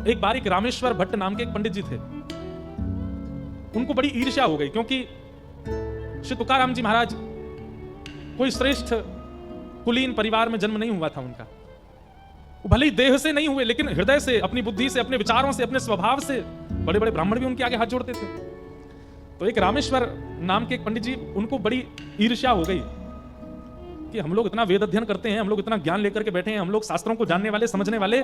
एक बार एक रामेश्वर भट्ट नाम के एक पंडित जी थे, उनको बड़ी ईर्ष्या हो गई, क्योंकि श्री तुकाराम जी महाराज कोई श्रेष्ठ कुलीन परिवार में जन्म नहीं हुआ था उनका। वो भले ही देह से नहीं हुए, लेकिन हृदय से, अपनी बुद्धि से, अपने विचारों से, अपने स्वभाव से बड़े बड़े ब्राह्मण भी उनके आगे हाथ जोड़ते थे। तो एक रामेश्वर नाम के एक पंडित जी, उनको बड़ी ईर्ष्या हो गई कि हम लोग इतना वेद अध्ययन करते हैं, हम लोग इतना ज्ञान लेकर के बैठे हैं, हम लोग शास्त्रों को जानने वाले, समझने वाले,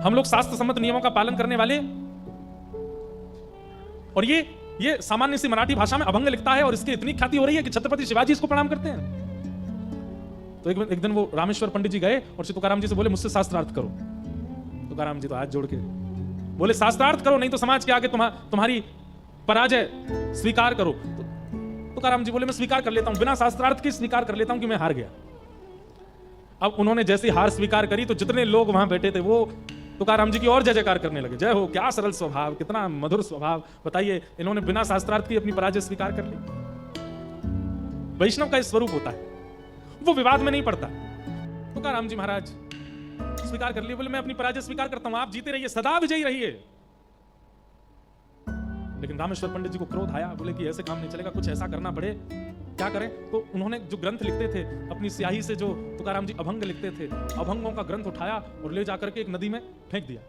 हम लोग शास्त्र सम्मत नियमों का पालन करने वाले, और ये सामान्य सी मराठी भाषा में अभंग लिखता है और इसकी इतनी ख्याति हो रही है कि छत्रपति शिवाजी इसको प्रणाम करते हैं। तो एक दिन वो रामेश्वर पंडित जी गए और श्री तुकाराम जी से बोले, मुझसे शास्त्रार्थ करो। तुकाराम जी तो हाथ जोड़ के बोले, शास्त्रार्थ करो, नहीं तो समाज के आगे तुम्हारी पराजय स्वीकार करो। तो तुकाराम जी बोले, मैं स्वीकार कर लेता हूं, बिना शास्त्रार्थ के स्वीकार कर लेता हूं कि मैं हार गया। अब उन्होंने जैसी हार स्वीकार करी तो जितने लोग वहां बैठे थे वो तुकाराम जी की और जय जयकार करने लगे। जय हो, क्या सरल स्वभाव, कितना मधुर स्वभाव, बताइए, इन्होंने बिना शास्त्रार्थ की अपनी पराजय स्वीकार कर ली। वैष्णव का स्वरूप होता है, वो विवाद में नहीं पड़ता। तुकाराम जी महाराज स्वीकार कर लिए, बोले मैं अपनी पराजय स्वीकार करता हूं, आप जीते रहिए, सदा विजयी रहिए। लेकिन रामेश्वर पंडित जी को क्रोध आया, बोले कि ऐसे काम नहीं चलेगा, कुछ ऐसा करना पड़े, क्या करें। तो उन्होंने जो ग्रंथ लिखते थे अपनी स्याही से, जो तुकाराम जी अभंग लिखते थे, अभंगों का ग्रंथ उठाया और ले जाकर के एक नदी में फेंक दिया।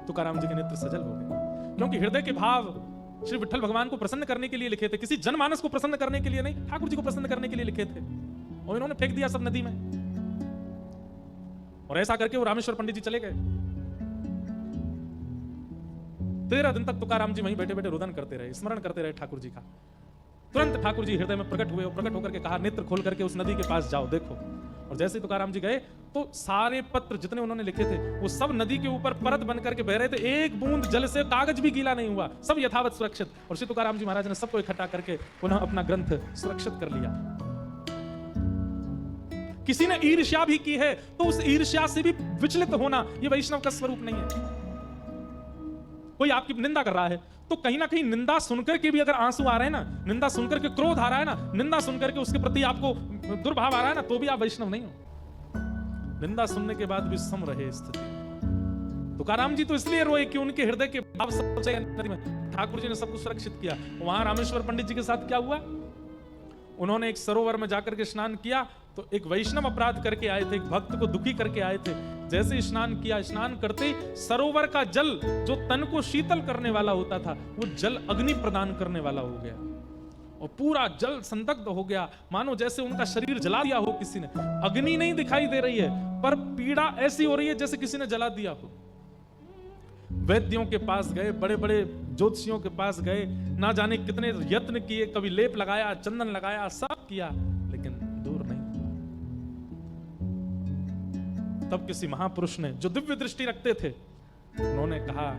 तुकाराम जी के नेत्र सजल हो गए, क्योंकि हृदय के भाव श्री विठ्ठल भगवान को प्रसन्न करने के लिए लिखे थे, किसी जनमानस को प्रसन्न करने के लिए नहीं, ठाकुर जी को प्रसन्न करने के लिए लिखे थे, और इन्होंने फेंक दिया सब नदी में। और ऐसा करके वो रामेश्वर पंडित जी चले गए। 13 दिन तक तुकाराम जी वहीं बैठे बैठे रुदन करते रहे, स्मरण करते रहे ठाकुर जी का। तुरंत ठाकुर जी हृदय में प्रकट हुए और प्रकट होकर के कहा, नेत्र खोल करके उस नदी के पास जाओ, देखो। और जैसे तुकाराम जी गए तो सारे पत्र जितने उन्होंने लिखे थे वो सब नदी के ऊपर परत बन करके बह रहे थे, एक बूंद जल से कागज भी गीला नहीं हुआ, सब यथावत सुरक्षित। और श्री तुकाराम जी महाराज ने सबको इकट्ठा करके पुनः अपना ग्रंथ सुरक्षित कर लिया। किसी ने ईर्ष्या भी की है तो उस ईर्ष्या से भी विचलित होना ये वैष्णव का स्वरूप नहीं है। कोई आपकी निंदा कर रहा है तो कहीं ना कहीं निंदा सुनकर के भी अगर आंसू आ रहे हैं ना, निंदा सुनकर के क्रोध आ रहा है ना, निंदा सुनकर के उसके प्रति आपको दुर्भाव आ रहा है ना, तो भी आप वैष्णव नहीं हो। निंदा सुनने के बाद भी सम रहे स्थिति। तुकाराम जी तो इसलिए रोए कि उनके हृदय के भाव सबसे नदी में ठाकुर जी ने सब कुछ सुरक्षित किया। वहां रामेश्वर पंडित जी के साथ क्या हुआ, उन्होंने एक सरोवर में जाकर के स्नान किया तो एक वैष्णव अपराध करके आए थे, एक भक्त को दुखी करके आए थे। जैसे स्नान किया, स्नान करते सरोवर का जल जो तन को शीतल करने वाला होता था वो जल अग्नि प्रदान करने वाला हो गया और पूरा जल संदग्ध हो गया, मानो जैसे उनका शरीर जला दिया हो किसी ने। अग्नि नहीं दिखाई दे रही है पर पीड़ा ऐसी हो रही है जैसे किसी ने जला दिया हो। वैद्यों के पास गए, बड़े बड़े ज्योतिषियों के पास गए, ना जाने कितने यत्न किए, कभी लेप लगाया, चंदन लगाया, सब किया, लेकिन दूर नहीं। तब किसी महापुरुष ने जो दिव्य दृष्टि रखते थे उन्होंने कहा,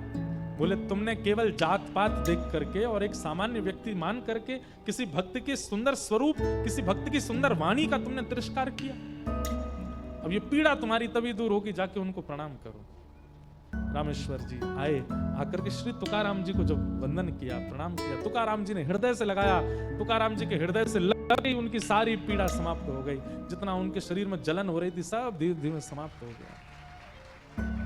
बोले तुमने केवल जात पात देख करके और एक सामान्य व्यक्ति मान करके किसी भक्त के सुंदर स्वरूप, किसी भक्त की सुंदर वाणी का तुमने तिरस्कार किया। अब ये पीड़ा तुम्हारी तभी दूर होगी, जाके उनको प्रणाम करो। रामेश्वर जी आए, आकर के श्री तुकाराम जी को जब वंदन किया, प्रणाम किया, तुकाराम जी ने हृदय से लगाया, तुकाराम जी के हृदय से लग गई, उनकी सारी पीड़ा समाप्त हो गई। जितना उनके शरीर में जलन हो रही थी सब धीरे धीरे समाप्त हो गया।